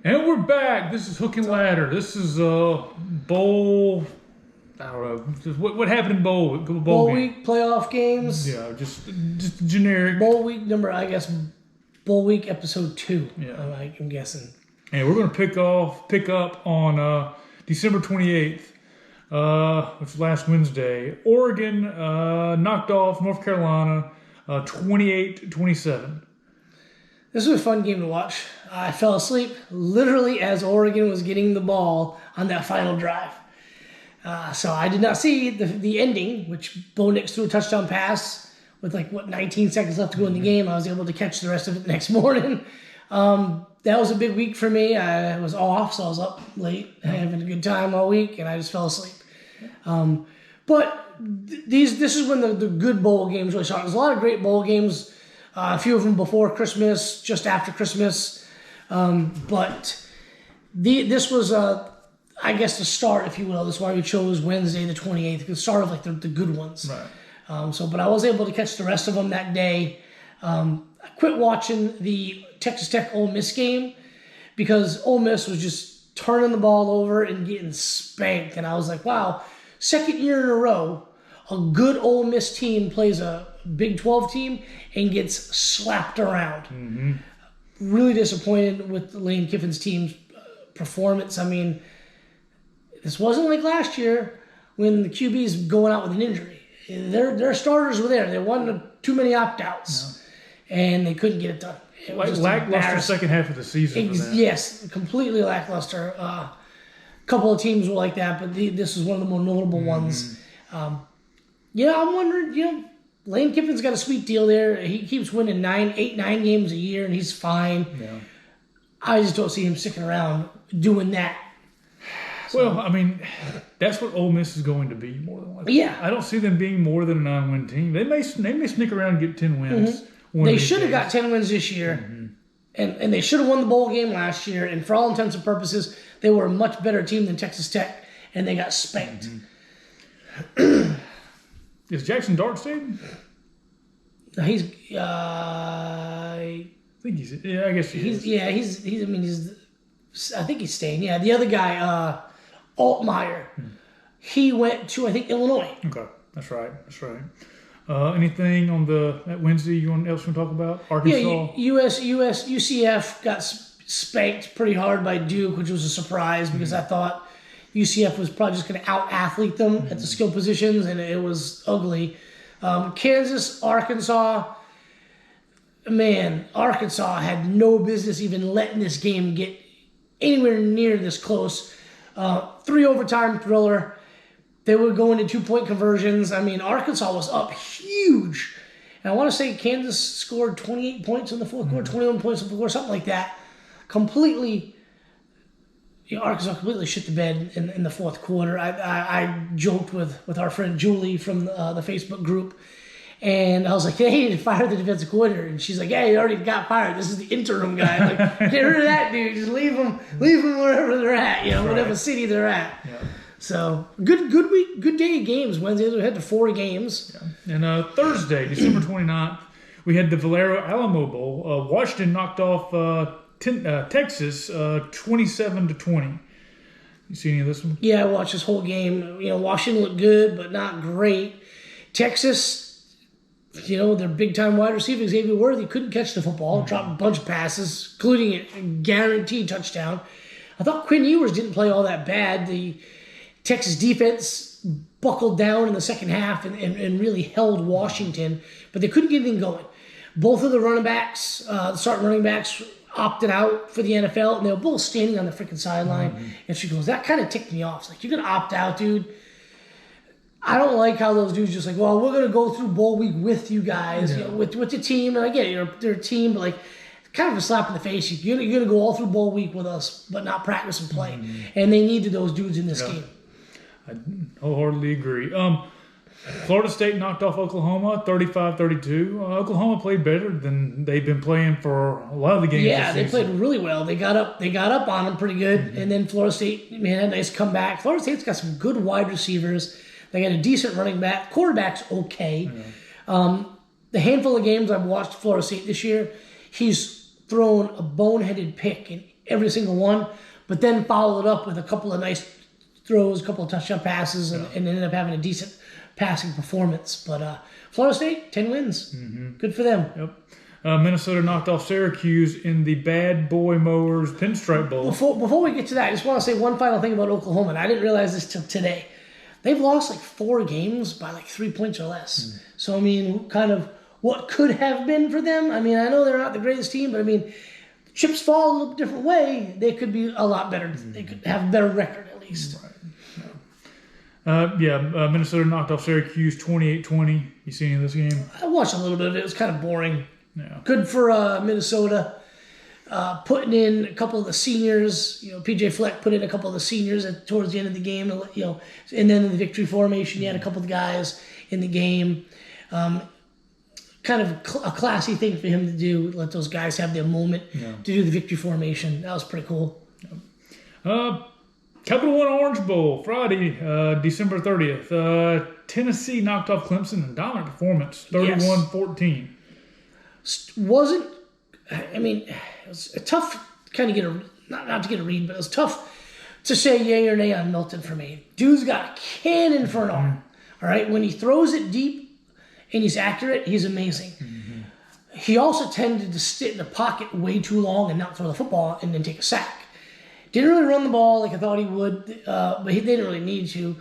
And we're back. This is Hook and Ladder. This is bowl. I don't know. Just what happened in bowl week playoff games. Yeah, just generic. Bowl week number, I guess. Bowl week episode 2. Yeah, I'm guessing. And we're going to pick up on December 28th, which was last Wednesday. Oregon knocked off North Carolina 28-27. This was a fun game to watch. I fell asleep literally as Oregon was getting the ball on that final drive. So I did not see the ending, which Bo Nix threw a touchdown pass with 19 seconds left to go in the game. I was able to catch the rest of it the next morning. That was a big week for me. I was off, so I was up late, having a good time all week, and I just fell asleep. But this is when the good bowl games really started. There's a lot of great bowl games. A few of them before Christmas, just after Christmas. But this was, I guess, the start, if you will. That's why we chose Wednesday the 28th, the start of the good ones. Right. But I was able to catch the rest of them that day. I quit watching the Texas Tech Ole Miss game because Ole Miss was just turning the ball over and getting spanked. And I was like, wow, second year in a row, a good Ole Miss team plays a Big 12 team and gets slapped around. Mm-hmm. Really disappointed with Lane Kiffin's team's performance. I mean, this wasn't like last year when the QB's going out with an injury. Their starters were there. They won too many opt-outs, and they couldn't get it done. It was lackluster second half of the season. Yes, completely lackluster. A couple of teams were like that, but this is one of the more notable ones. I'm wondering, Lane Kiffin's got a sweet deal there. He keeps winning 9 games a year, and he's fine. Yeah. I just don't see him sticking around doing that. Well, I mean, that's what Ole Miss is going to be more than likely. Yeah. I don't see them being more than a 9-win team. They may sneak around and get 10 wins. Mm-hmm. They should have got 10 wins this year, and they should have won the bowl game last year. And for all intents and purposes, they were a much better team than Texas Tech, and they got spanked. Mm-hmm. Is Jackson Dart staying? He's. I think he's. Yeah, I guess he is. Yeah, he's. I mean, he's. I think he's staying. Yeah, the other guy, Altmaier, he went to Illinois. Okay, that's right. Anything on that Wednesday you else want to talk about? Arkansas. Yeah, UCF got spanked pretty hard by Duke, which was a surprise because I thought UCF was probably just going to out-athlete them at the skill positions, and it was ugly. Kansas, Arkansas, man, Arkansas had no business even letting this game get anywhere near this close. 3 overtime thriller. They were going to 2-point conversions. I mean, Arkansas was up huge. And I want to say Kansas scored 28 points in the fourth quarter, 21 points in the fourth quarter, something like that. Arkansas completely shit the bed in the fourth quarter. I joked with our friend Julie from the Facebook group, and I was like, "Hey, you need to fire the defensive coordinator." And she's like, "Yeah, he already got fired. This is the interim guy." I'm like, get rid of that dude. Just leave them wherever they're at. Whatever city they're at. Yeah. So good week, good day of games. Wednesday we had to 4 games. Yeah. And Thursday, December 29th, we had the Valero Alamo Bowl. Washington knocked off Texas 27-20. You see any of this one? Yeah, I watched this whole game. Washington looked good, but not great. Texas, their big-time wide receiver, Xavier Worthy, couldn't catch the football, dropped a bunch of passes, including a guaranteed touchdown. I thought Quinn Ewers didn't play all that bad. The Texas defense buckled down in the second half and really held Washington, but they couldn't get anything going. Both of the running backs, the starting running backs, opted out for the NFL, and they were both standing on the freaking sideline. And she goes, that kind of ticked me off. It's like, you're going to opt out, dude. I don't like how those dudes just like, well, we're going to go through bowl week with you guys, with the team. And I get it, they're a team, but kind of a slap in the face. You're going to go all through bowl week with us, but not practice and play. And they needed those dudes in this game. I wholeheartedly agree. Florida State knocked off Oklahoma 35-32. Oklahoma played better than they've been playing for a lot of the games. Yeah, they played really well. They got up on them pretty good. And then Florida State, had a nice comeback. Florida State's got some good wide receivers. They got a decent running back. Quarterback's okay. The handful of games I've watched Florida State this year, he's thrown a boneheaded pick in every single one, but then followed up with a couple of nice throws, a couple of touchdown passes, and ended up having a decent passing performance. But Florida State, 10 wins. Good for them. Yep. Minnesota knocked off Syracuse in the Bad Boy Mowers Pinstripe Bowl. Before we get to that, I just want to say one final thing about Oklahoma, and I didn't realize this till today. They've lost like 4 games by like 3 points or less. So, I mean, kind of what could have been for them. I mean, I know they're not the greatest team, but I mean, chips fall a little different way. They could be a lot better. They could have a better record at least. Right. Minnesota knocked off Syracuse 28-20. You see any of this game? I watched a little bit of it. It was kind of boring. Yeah. Good for Minnesota. Putting in a couple of the seniors, PJ Fleck put in a couple of the seniors towards the end of the game, and then in the victory formation, you had a couple of guys in the game. Kind of a classy thing for him to do, let those guys have their moment to do the victory formation. That was pretty cool. Capital One Orange Bowl, Friday, December 30th. Tennessee knocked off Clemson in dominant performance, 31-14. It was a tough kind of get a, not to get a read, but it was tough to say yay or nay on Milton for me. Dude's got a cannon for an arm. All right, when he throws it deep and he's accurate, he's amazing. He also tended to sit in the pocket way too long and not throw the football and then take a sack. Didn't really run the ball like I thought he would, but he didn't really need to.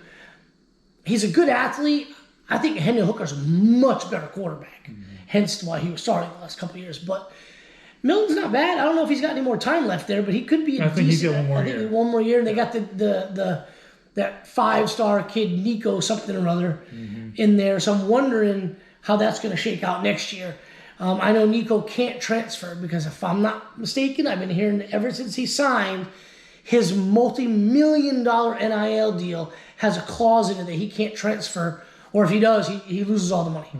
He's a good athlete. I think Hendon Hooker's a much better quarterback, hence why he was starting the last couple of years. But Milton's not bad. I don't know if he's got any more time left there, but he could be. I think he's got one more year. One more year, and they got that 5-star kid Nico something or other in there. So I'm wondering how that's going to shake out next year. I know Nico can't transfer because if I'm not mistaken, I've been hearing ever since he signed, his multi-million-dollar NIL deal has a clause in it that he can't transfer, or if he does, he loses all the money.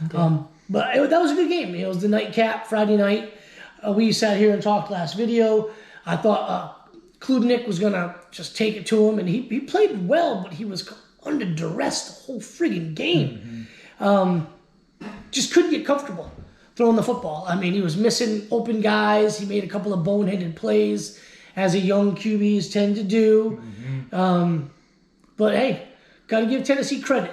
Okay. But that was a good game. It was the nightcap, Friday night. We sat here and talked last video. I thought Klubnik was going to just take it to him, and he played well, but he was under duress the whole friggin' game. Just couldn't get comfortable throwing the football. I mean, he was missing open guys. He made a couple of boneheaded plays, as a young QBs tend to do. But hey, got to give Tennessee credit.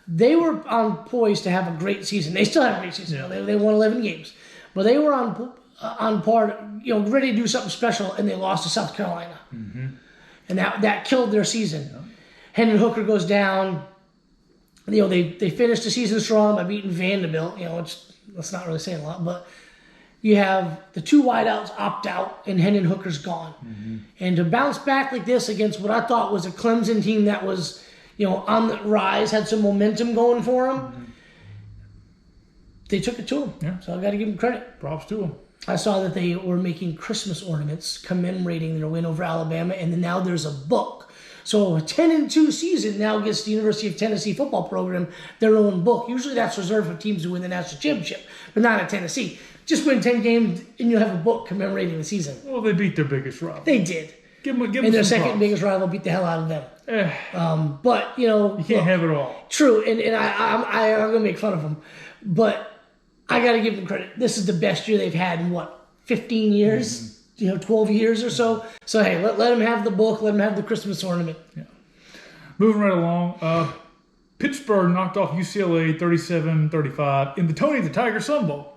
They were on poise to have a great season. They still have a great season. Yeah. They won 11 games. But they were on par, ready to do something special, and they lost to South Carolina. And that killed their season. Yeah. Hendon Hooker goes down. They finished the season strong by beating Vanderbilt. That's not really saying a lot, but you have the 2 wideouts opt out, and Hendon Hooker's gone. And to bounce back like this against what I thought was a Clemson team that was, on the rise, had some momentum going for them, they took it to them. Yeah. So I got to give them credit. Props to them. I saw that they were making Christmas ornaments commemorating their win over Alabama, and then now there's a book. So a 10-2 season now gets the University of Tennessee football program their own book. Usually that's reserved for teams who win the national championship, but not at Tennessee. Just win 10 games and you'll have a book commemorating the season. Well, they beat their biggest rival. They did. Give them and their second props. biggest rival beat the hell out of them. But, you can't have it all. True, and I'm going to make fun of them. But I got to give them credit. This is the best year they've had in, 15 years? 12 years or so. So, hey, let them have the book. Let them have the Christmas ornament. Yeah. Moving right along. Pittsburgh knocked off UCLA 37-35 in the Tony the Tiger Sun Bowl.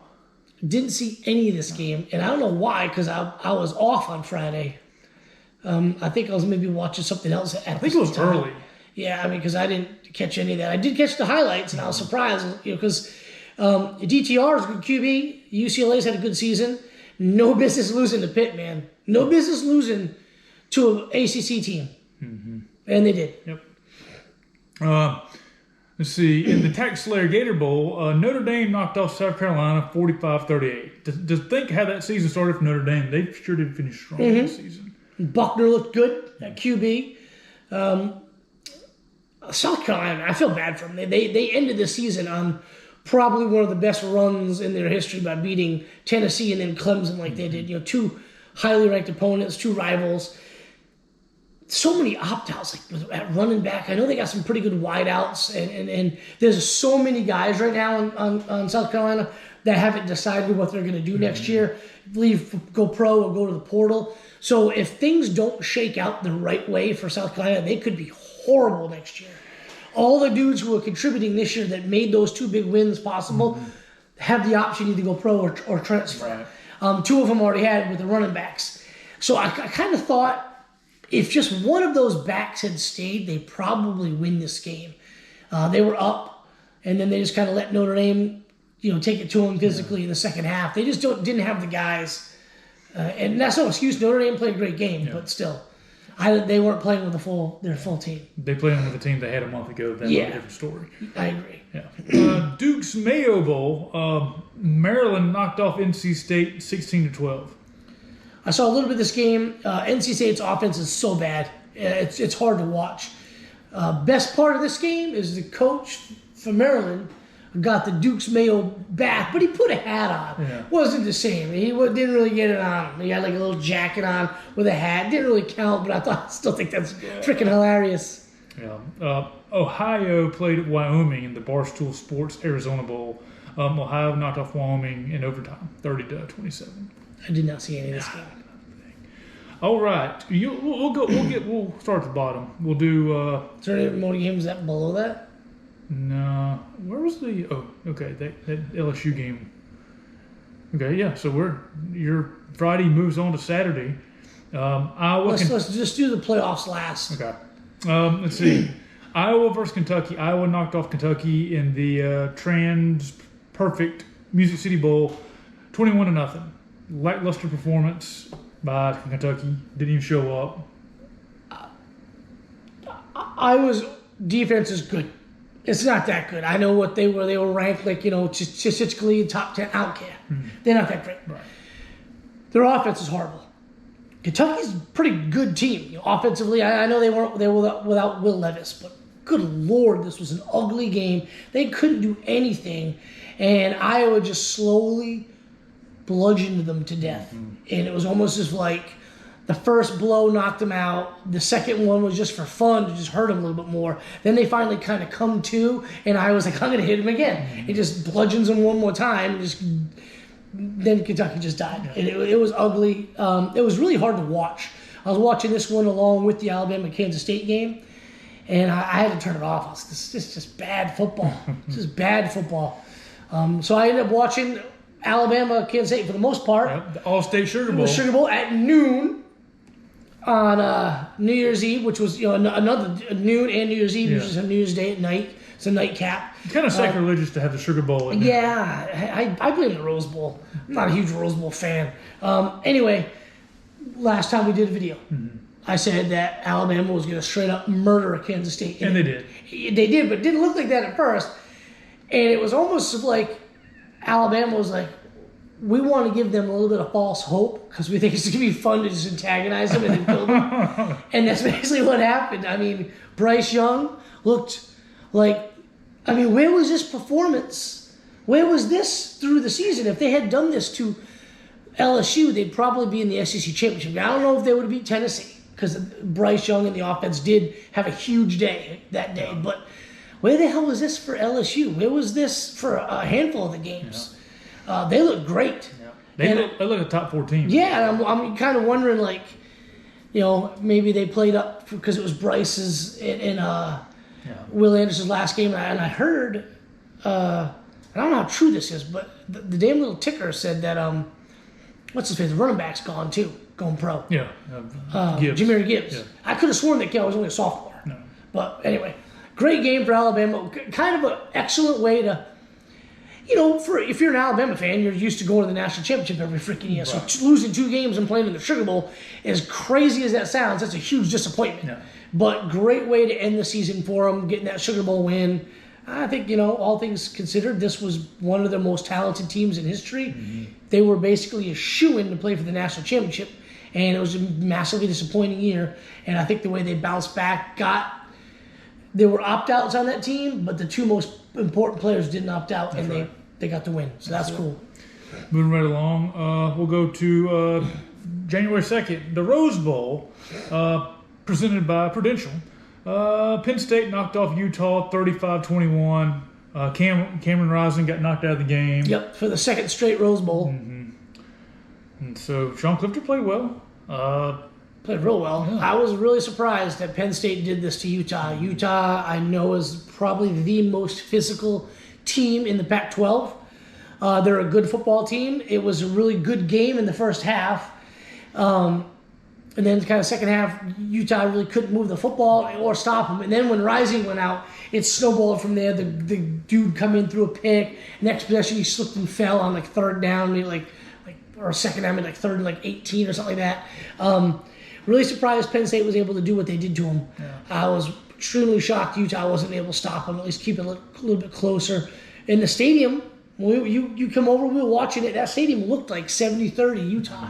Didn't see any of this game, and I don't know why, because I was off on Friday. I think I was maybe watching something else at I think it was time. early. Yeah, because I didn't catch any of that. I did catch the highlights, and I was surprised, because DTR is a good QB. UCLA's had a good season. No business losing to Pitt, man. No business losing to an ACC team. And they did. Yep. Let's see. In the Tax Slayer Gator Bowl, Notre Dame knocked off South Carolina 45-38. Just think how that season started for Notre Dame. They sure did finish strong this season. Buckner looked good at QB. South Carolina, I feel bad for them. They ended the season on probably one of the best runs in their history by beating Tennessee and then Clemson like they did. 2 highly ranked opponents, 2 rivals. So many opt-outs at running back. I know they got some pretty good wideouts, and there's so many guys right now on South Carolina. that haven't decided what they're going to do next year, go pro or go to the portal. So if things don't shake out the right way for South Carolina, they could be horrible next year. All the dudes who are contributing this year that made those 2 big wins possible have the option to either go pro or transfer. Right. 2 of them already had with the running backs. So I kind of thought if just one of those backs had stayed, they probably win this game. They were up, and then they just kind of let Notre Dame, take it to them physically in the second half. They just didn't have the guys, and that's no excuse. Notre Dame played a great game, but still, they weren't playing with their full team. They played with the team they had a month ago. That's a different story. I agree. Yeah. Duke's Mayo Bowl. Maryland knocked off NC State 16-12. I saw a little bit of this game. NC State's offense is so bad. It's hard to watch. Best part of this game is the coach for Maryland got the Duke's Mayo back, but he put a hat on. Yeah. Wasn't the same. He didn't really get it on. He had like a little jacket on with a hat. Didn't really count, but I still think that's freaking hilarious. Yeah. Ohio played at Wyoming in the Barstool Sports Arizona Bowl. Ohio knocked off Wyoming in overtime, 30-27. I did not see any of this game. All right, we'll start at the bottom. We'll do. Is there any more games that below that? No. Where was the? Oh, okay, that LSU game. Okay, yeah. So your Friday moves on to Saturday. Iowa. Let's just do the playoffs last. Okay. Let's see. Iowa versus Kentucky. Iowa knocked off Kentucky in the Perfect Music City Bowl, 21-0. Lackluster performance by Kentucky. Didn't even show up. Iowa's defense is good. It's not that good. I know what they were. They were ranked statistically top 10 outcast. They're not that great. Right. Their offense is horrible. Kentucky's a pretty good team. Offensively, I know they were without Will Levis, but good Lord, this was an ugly game. They couldn't do anything, and Iowa just slowly bludgeoned them to death. And it was almost as like the first blow knocked them out. The second one was just for fun to just hurt them a little bit more. Then they finally kind of come to, and I was like, I'm going to hit him again. It just bludgeons them one more time. Then Kentucky just died. And it was ugly. It was really hard to watch. I was watching this one along with the Alabama-Kansas State game, and I had to turn it off. This is just bad football. This is bad football. So I ended up watching Alabama, Kansas State for the most part. Yep, the All-State Sugar Bowl. The Sugar Bowl at noon on New Year's Eve, which was another noon and New Year's Eve. Yeah. Usually on New Year's Day at night. It's a nightcap. It's kind of sacrilegious to have the Sugar Bowl. I blame the Rose Bowl. I'm not a huge Rose Bowl fan. Anyway, last time we did a video, I said that Alabama was going to straight up murder Kansas State. And they did. They did, but it didn't look like that at first. And it was almost like Alabama was like, we want to give them a little bit of false hope because we think it's going to be fun to just antagonize them and then kill them. And that's basically what happened. I mean, Bryce Young looked like, where was this performance? Where was this through the season? If they had done this to LSU, they'd probably be in the SEC championship. I don't know if they would have beat Tennessee because Bryce Young and the offense did have a huge day that day. But where the hell was this for LSU? Where was this for a handful of the games? Yeah. They look great. Yeah. They look a top 4 team. Yeah, and I'm kind of wondering, maybe they played up because it was Bryce's and Will Anderson's last game. And I heard, I don't know how true this is, but the damn little ticker said that, what's his face, the running back's gone too, going pro. Yeah. Gibbs. Jahmyr Gibbs. Yeah. I could have sworn that kid was only a sophomore. No. But anyway, great game for Alabama. Kind of an excellent way to, if you're an Alabama fan, you're used to going to the national championship every freaking year. Right. So losing 2 games and playing in the Sugar Bowl, as crazy as that sounds, that's a huge disappointment. Yeah. But great way to end the season for them, getting that Sugar Bowl win. I think, all things considered, this was one of the most talented teams in history. They were basically a shoo-in to play for the national championship, and it was a massively disappointing year. And I think the way they bounced back, there were opt-outs on that team, but the 2 most important players didn't opt out, and they got the win. So that's cool. Moving right along, we'll go to January 2nd, the Rose Bowl, presented by Prudential. Penn State knocked off Utah 35-21. Cameron Rising got knocked out of the game. Yep, for the second straight Rose Bowl. And so Sean Clifton played well. Played real well. Yeah. I was really surprised that Penn State did this to Utah. Utah, I know, is probably the most physical team in the Pac-12. They're a good football team. It was a really good game in the first half. And then kind of second half, Utah really couldn't move the football or stop them. And then when Rising went out, it snowballed from there. The dude come in through a pick. Next possession, he slipped and fell on like third down, or second down, like third and like 18 or something like that. Really surprised Penn State was able to do what they did to him. Yeah. I was extremely shocked Utah wasn't able to stop him, at least keep it a little bit closer. In the stadium, you come over, we were watching it. That stadium looked like 70-30 Utah.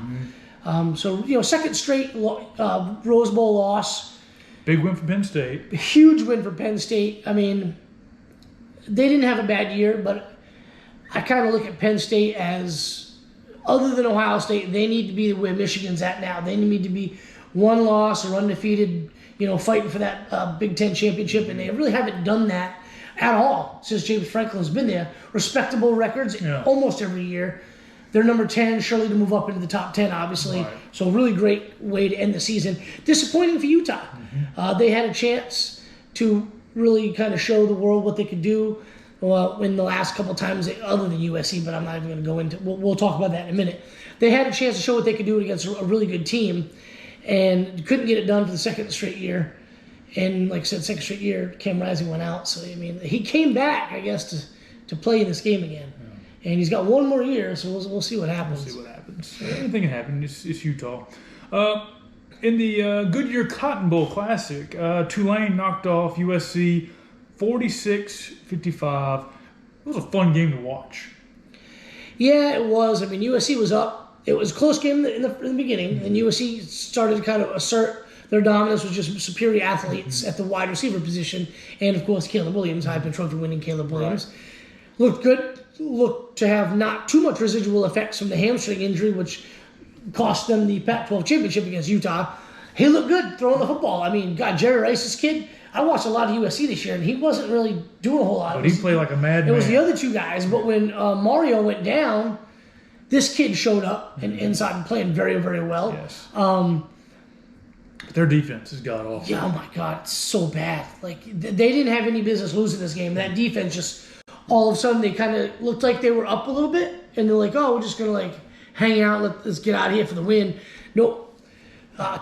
So, second straight Rose Bowl loss. Big win for Penn State. Huge win for Penn State. I mean, they didn't have a bad year, but I kind of look at Penn State as, other than Ohio State, they need to be where Michigan's at now. They need to be one loss or undefeated, fighting for that Big Ten championship, and they really haven't done that at all since James Franklin's been there. Respectable records almost every year. They're number 10, surely to move up into the top 10, obviously. Right. So really great way to end the season. Disappointing for Utah. They had a chance to really kind of show the world what they could do in the last couple times, other than USC, but I'm not even going to go into. We'll talk about that in a minute. They had a chance to show what they could do against a really good team, and couldn't get it done for the second straight year. And like I said, second straight year, Cam Rising went out. So, I mean, he came back, I guess, to play in this game again. And he's got one more year, so we'll see what happens. We'll see what happens. Anything can happen. It's Utah. In the Goodyear Cotton Bowl Classic, Tulane knocked off USC 46-55. It was a fun game to watch. Yeah, it was. I mean, USC was up. It was a close game in the beginning, and USC started to kind of assert their dominance with just superior athletes at the wide receiver position. And, of course, Caleb Williams, Heisman Trophy winning Caleb Williams. Right. Looked good. Looked to have not too much residual effects from the hamstring injury, which cost them the Pac-12 championship against Utah. He looked good throwing the football. I mean, God, Jerry Rice's kid, I watched a lot of USC this year, and he wasn't really doing a whole lot. But he played like a madman. It was the other two guys, but when Mario went down, this kid showed up and inside and playing very, very well. Yes. Their defense is god-awful. Yeah, oh my God, it's so bad. Like, they didn't have any business losing this game. That defense just, all of a sudden, they kind of looked like they were up a little bit, and they're like, oh, we're just going to, hang out, let's get out of here for the win. Nope.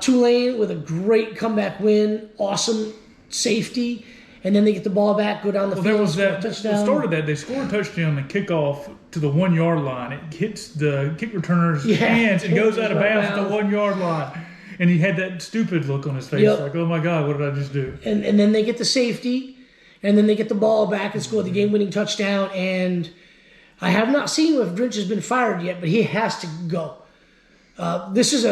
Tulane with a great comeback win, awesome safety, and then they get the ball back, go down the field, there was score a that. touchdown. The start of that, they scored a touchdown and kickoff to the 1 yard line. It hits the kick returner's hands and goes out of bounds at the 1 yard line. And he had that stupid look on his face, like, oh my God, what did I just do? And then they get the safety, and then they get the ball back and score the game-winning touchdown. And I have not seen if Drench has been fired yet, but he has to go. This is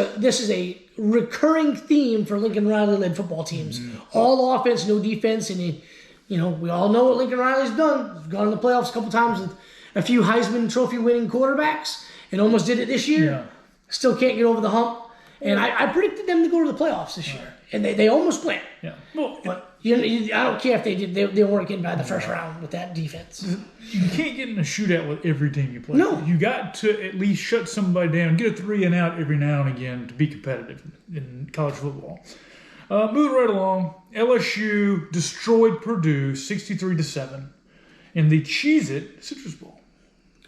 a recurring theme for Lincoln Riley-led football teams. All offense, no defense, and we all know what Lincoln Riley's done. He's gone to the playoffs a couple times with a few Heisman Trophy-winning quarterbacks, and almost did it this year. Yeah. Still can't get over the hump. And I predicted them to go to the playoffs this year, and they almost went. Yeah. Well, But I don't care if they did. They weren't getting by the first round with that defense. you can't get in a shootout with every team you play. No. You got to at least shut somebody down, get a 3 and out every now and again to be competitive in college football. Moving right along, LSU destroyed Purdue 63-7 in the Cheez-It Citrus Bowl.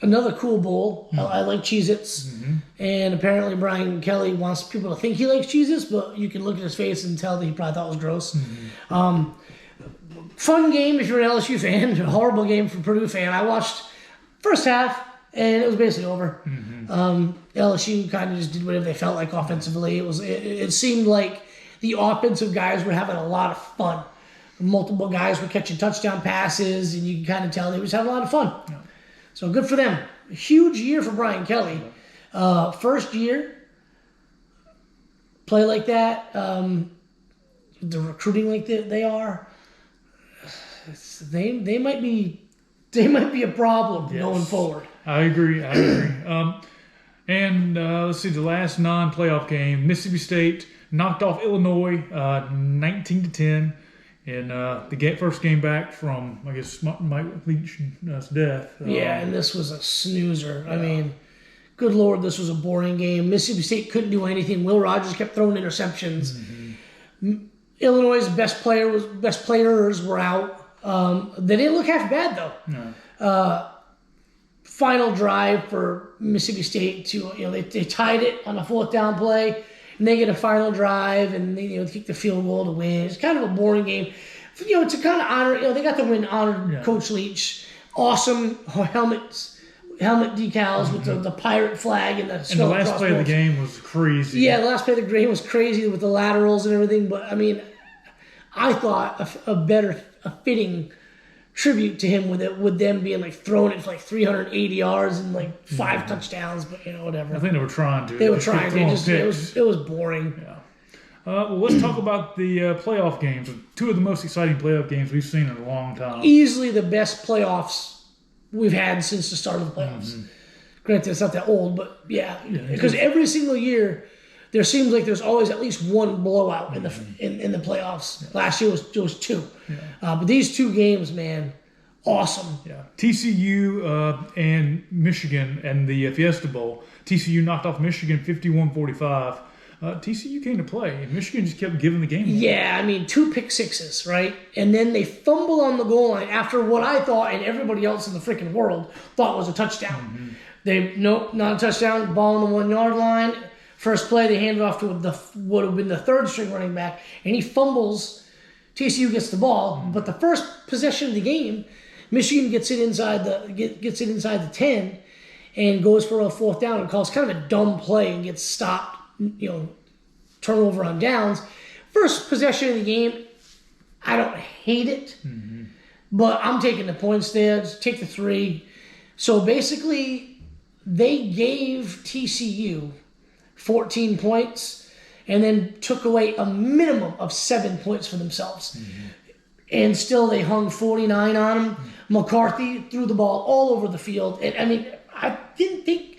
Another cool bowl. I like Cheez-Its. And apparently Brian Kelly wants people to think he likes Cheez-Its, but you can look at his face and tell that he probably thought it was gross. Fun game if you're an LSU fan. A horrible game for a Purdue fan. I watched first half, and it was basically over. LSU kind of just did whatever they felt like offensively. It seemed like the offensive guys were having a lot of fun. Multiple guys were catching touchdown passes, and you can kind of tell they were just having a lot of fun. Yeah. So good for them. A huge year for Brian Kelly. First year, play like that, the recruiting like they are, they might be a problem going forward. I agree. And let's see, the last non-playoff game, Mississippi State knocked off Illinois 19-10. in the first game back from, I guess, Mike Leach's death. Yeah, and this was a snoozer. I mean, good Lord, this was a boring game. Mississippi State couldn't do anything. Will Rogers kept throwing interceptions. Illinois' best players were out. They didn't look half bad, though. No. Final drive for Mississippi State to, they tied it on a 4th down play, and they get a final drive, and they kick the field goal to win. It's kind of a boring game. To kind of honor, they got to win, honor Coach Leach. Awesome helmet decals with the pirate flag and the And the last play of the game was crazy. Yeah, the last play of the game was crazy with the laterals and everything. But I mean, I thought a fitting tribute to him with them being throwing it for 380 yards and 5 touchdowns, but whatever. I think they were trying to. They were trying. It was boring. Yeah. Well, let's talk about the playoff games. 2 of the most exciting playoff games we've seen in a long time. Easily the best playoffs we've had since the start of the playoffs. Granted, it's not that old, but yeah, because every single year there seems like there's always at least one blowout in the playoffs. Yeah. Last year was 2, but these 2 games, man, awesome. Yeah, TCU and Michigan and the Fiesta Bowl. TCU knocked off Michigan 51-45. TCU came to play, and Michigan just kept giving the game away. Yeah, I mean, 2 pick sixes, right? And then they fumble on the goal line after what I thought and everybody else in the freaking world thought was a touchdown. Nope, not a touchdown. Ball on the 1 yard line. First play, they hand it off to what would have been the 3rd string running back, and he fumbles. TCU gets the ball, but the first possession of the game, Michigan gets it inside the 10, and goes for a 4th down and calls kind of a dumb play and gets stopped. Turnover on downs. First possession of the game, I don't hate it, but I'm taking the points there. Just take the 3. So basically, they gave TCU 14 points and then took away a minimum of 7 points for themselves. And still they hung 49 on them. McCarthy threw the ball all over the field. And I mean, I didn't think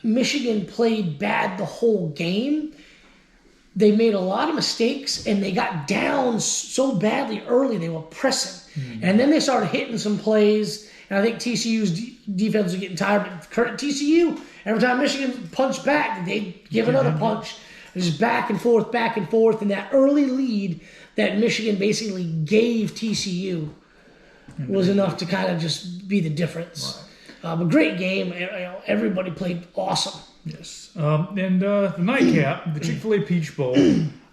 Michigan played bad the whole game. They made a lot of mistakes, and they got down so badly early they were pressing. And then they started hitting some plays, and I think TCU's defense was getting tired. But TCU, every time Michigan punched back, they'd give another punch. It was back and forth, and that early lead that Michigan basically gave TCU was enough to kind of just be the difference. Right. But great game. Everybody played awesome. Yes. And the nightcap, the Chick-fil-A Peach Bowl,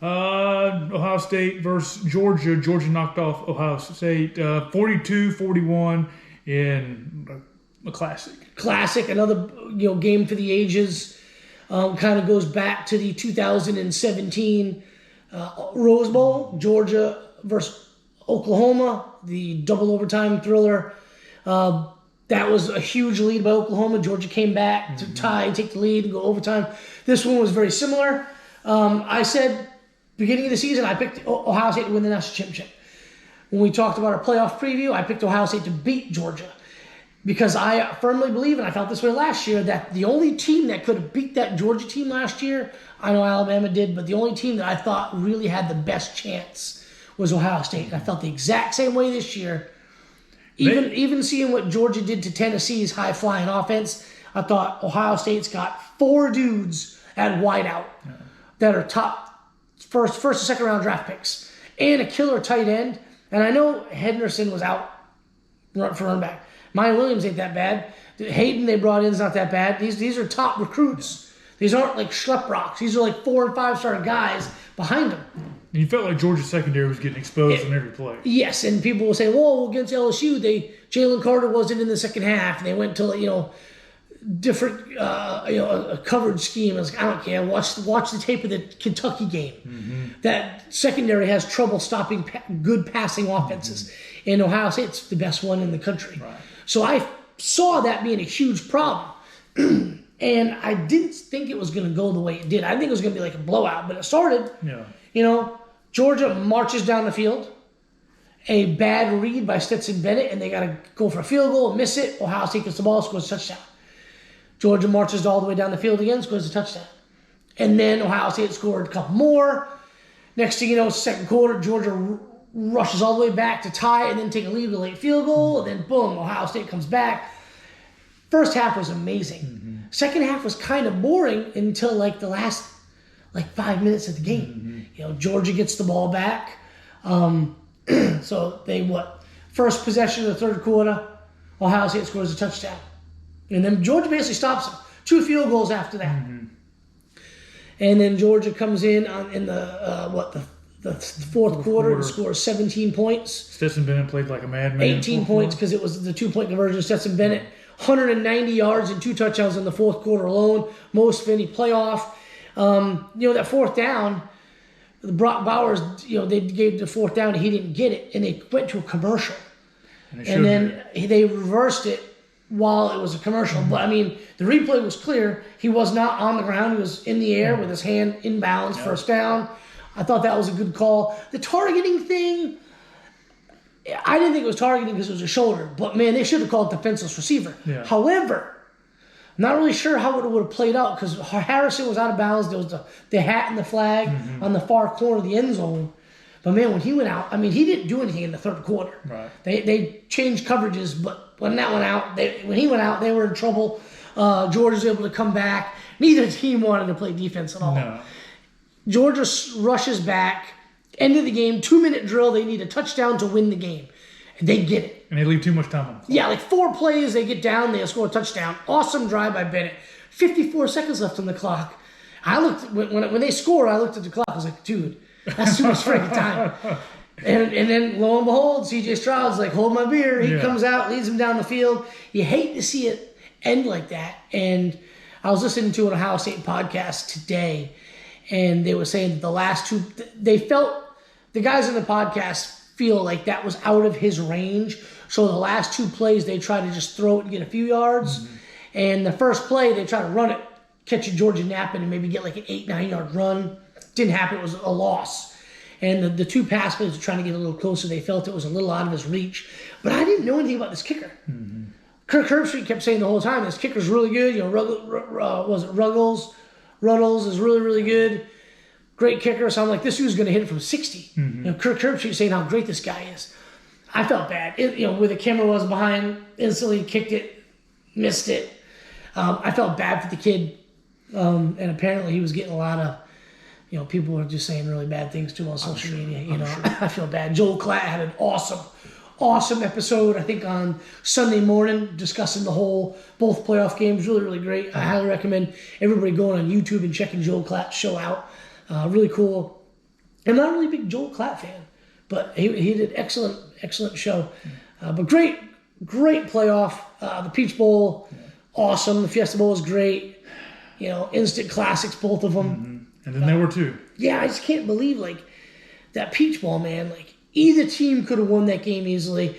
Ohio State versus Georgia. Georgia knocked off Ohio State 42-41 in a classic. Classic. Another game for the ages. Kind of goes back to the 2017 Rose Bowl. Georgia versus Oklahoma, the double overtime thriller. That was a huge lead by Oklahoma. Georgia came back to tie and take the lead and go overtime. This one was very similar. I said, beginning of the season, I picked Ohio State to win the national championship. When we talked about our playoff preview, I picked Ohio State to beat Georgia. Because I firmly believe, and I felt this way last year, that the only team that could have beat that Georgia team last year, I know Alabama did, but the only team that I thought really had the best chance was Ohio State. And I felt the exact same way this year. Even seeing what Georgia did to Tennessee's high-flying offense, I thought Ohio State's got 4 dudes at wideout that are top first and second round draft picks, and a killer tight end. And I know Henderson was out for running back. Maya Williams ain't that bad. Hayden they brought in is not that bad. These are top recruits. These aren't like schlep rocks. These are like 4 and 5 star guys behind them. And you felt like Georgia's secondary was getting exposed in every play. Yes, and people will say, "Well, against LSU, Jalen Carter wasn't in the second half, and they went to different a coverage scheme." I was like, I don't care. Watch the tape of the Kentucky game. That secondary has trouble stopping good passing offenses, and Ohio State's the best one in the country. Right. So I saw that being a huge problem, and I didn't think it was going to go the way it did. I think it was going to be like a blowout, but it started. Yeah. Georgia marches down the field. A bad read by Stetson Bennett, and they got to go for a field goal, miss it. Ohio State gets the ball, scores a touchdown. Georgia marches all the way down the field again, scores a touchdown. And then Ohio State scored a couple more. Next thing you know, second quarter, Georgia rushes all the way back to tie and then take a lead with a late field goal, and then boom, Ohio State comes back. First half was amazing. Second half was kind of boring until like the last 5 minutes of the game. Georgia gets the ball back. So they first possession of the third quarter, Ohio State scores a touchdown. And then Georgia basically stops them. 2 field goals after that. And then Georgia comes in in the fourth quarter and scores 17 points. Stetson Bennett played like a madman. 18 points because it was the 2-point conversion. Stetson Bennett, 190 yards and 2 touchdowns in the fourth quarter alone. Most of any playoff. That fourth down, Brock Bowers, they gave the fourth down and he didn't get it. And they went to a commercial. And then they reversed it while it was a commercial. But, the replay was clear. He was not on the ground. He was in the air with his hand inbounds, first down. I thought that was a good call. The targeting thing, I didn't think it was targeting because it was a shoulder. But, man, they should have called defenseless receiver. Yeah. However, I'm not really sure how it would have played out because Harrison was out of bounds. There was the hat and the flag on the far corner of the end zone. But, man, when he went out, he didn't do anything in the third quarter. Right. They changed coverages, but when that went out, when he went out, they were in trouble. Georgia was able to come back. Neither team wanted to play defense at all. No. Georgia rushes back. End of the game, 2-minute drill. They need a touchdown to win the game. And they get it. And they leave too much time on the clock. Yeah, 4 plays, they get down, they score a touchdown. Awesome drive by Bennett. 54 seconds left on the clock. I looked, when they scored, I looked at the clock. I was like, dude, that's too much freaking time. And then, lo and behold, C.J. Stroud's like, hold my beer. He comes out, leads him down the field. You hate to see it end like that. And I was listening to an Ohio State podcast today, and they were saying that the last 2, they felt, the guys in the podcast feel like that was out of his range. So the last 2 plays, they try to just throw it and get a few yards. And the first play, they try to run it, catch a Georgia napping, and maybe get like an 8-9 yard run. Didn't happen. It was a loss. And the 2 pass plays were trying to get a little closer. They felt it was a little out of his reach. But I didn't know anything about this kicker. Kirk Herbstreit kept saying the whole time, this kicker's really good. Ruggles is really, really good. Great kicker. So I'm like, this dude's going to hit it from 60. Kirk Herbstreit saying how great this guy is. I felt bad. Where the camera was behind, instantly kicked it, missed it. I felt bad for the kid. And apparently he was getting a lot of, people were just saying really bad things to him on social media. I feel bad. Joel Klatt had an awesome episode, I think, on Sunday morning, discussing both playoff games. Really, really great. I highly recommend everybody going on YouTube and checking Joel Klatt's show out. Really cool. I'm not a really big Joel Klatt fan, but he did excellent show. But great playoff. The Peach Bowl, awesome. The Fiesta Bowl was great. Instant classics, both of them. And then there were 2. Yeah, I just can't believe, that Peach Bowl, man. Either team could have won that game easily.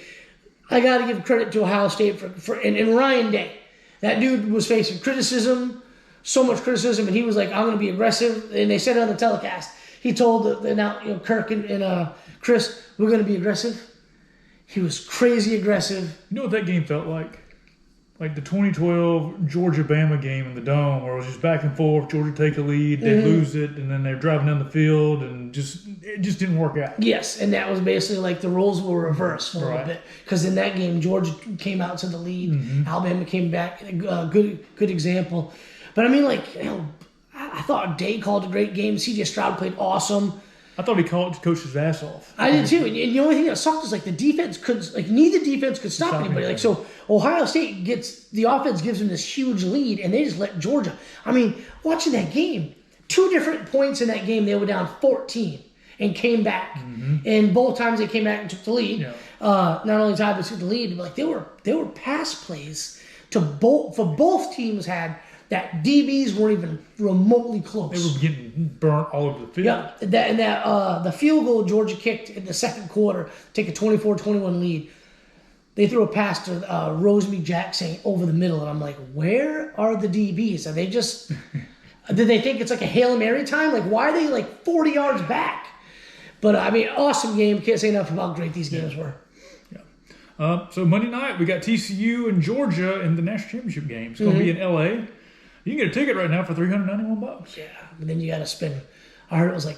I got to give credit to Ohio State and Ryan Day. That dude was facing criticism, so much criticism, and he was like, I'm going to be aggressive. And they said it on the telecast. He told Kirk and Chris, we're going to be aggressive. He was crazy aggressive. You know what that game felt like? Like the 2012 Georgia-Bama game in the Dome, where it was just back and forth. Georgia take a lead, they lose it, and then they're driving down the field, and it just didn't work out. Yes, and that was basically like the roles were reversed for a little bit. Because in that game, Georgia came out to the lead. Alabama came back. Good example. But I thought Day called a great game. C.J. Stroud played awesome. I thought he coached his ass off. I did too. And the only thing that sucked was the defense neither defense could stop anybody. So Ohio State the offense gives them this huge lead, and they just let Georgia. Watching that game, 2 different points in that game, they were down 14 and came back. And both times they came back and took the lead. Yeah. Not only tied, but took the lead. But they were pass plays for both teams had. That DBs weren't even remotely close. They were getting burnt all over the field. Yeah, the field goal Georgia kicked in the second quarter, take a 24-21 lead. They threw a pass to Rosemead Jackson over the middle, and I'm like, where are the DBs? Are they just... did they think it's like a Hail Mary time? Why are they 40 yards back? But, awesome game. Can't say enough about how great these games were. So Monday night, we got TCU and Georgia in the national championship game. It's going to be in L.A., You can get a ticket right now for $391. Yeah, but then you got to spend. I heard it was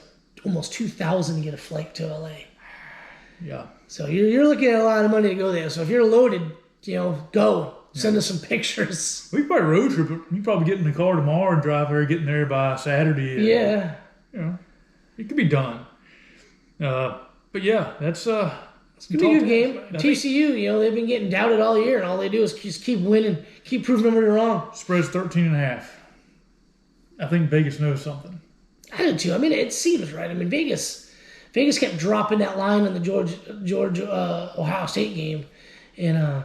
almost $2,000 to get a flight to LA. Yeah. So you're looking at a lot of money to go there. So if you're loaded, go. Send us some pictures. We could probably road trip it. You probably get in the car tomorrow and drive there, getting there by Saturday. Yeah. It could be done. But yeah, that's it's gonna be a good game. TCU, they've been getting doubted all year, and all they do is just keep winning, keep proving everybody wrong. Spread's 13.5. I think Vegas knows something. I do too. I mean, it seems right. I mean, Vegas kept dropping that line on the Georgia Ohio State game, and I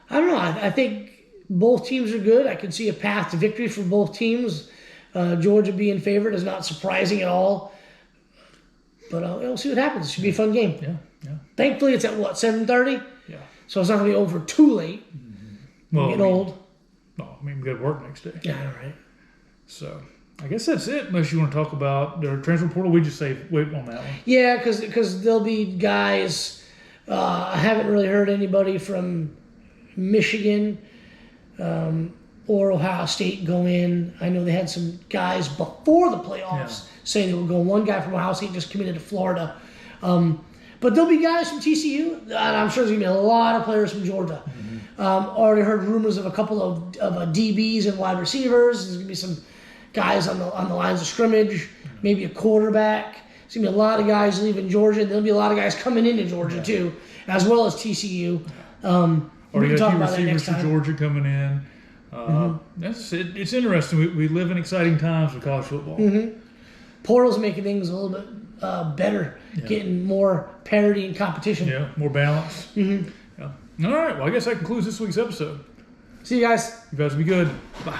don't know. I think both teams are good. I can see a path to victory for both teams. Georgia being favored is not surprising at all. But we'll see what happens. It should be a fun game. Yeah. Thankfully, it's at 7:30? Yeah. So it's not going to be over too late. Well, getting old. No, we got to work next day. Yeah, all right. So I guess that's it. Unless you want to talk about the transfer portal, we just say wait on that one. Yeah, because there'll be guys. I haven't really heard anybody from Michigan or Ohio State go in. I know they had some guys before the playoffs saying they would go. One guy from Ohio State just committed to Florida. But there'll be guys from TCU, and I'm sure there's going to be a lot of players from Georgia. Already heard rumors of a couple of DBs and wide receivers. There's going to be some guys on the lines of scrimmage, maybe a quarterback. There's going to be a lot of guys leaving Georgia. There'll be a lot of guys coming into Georgia, too, as well as TCU. We can talk about that next time. For Georgia coming in. That's it. It's interesting. We live in exciting times with college football. Portal's making things a little bit better, getting more parity and competition. Yeah, more balance. Yeah. All right. Well, I guess that concludes this week's episode. See you guys. You guys be good. Bye.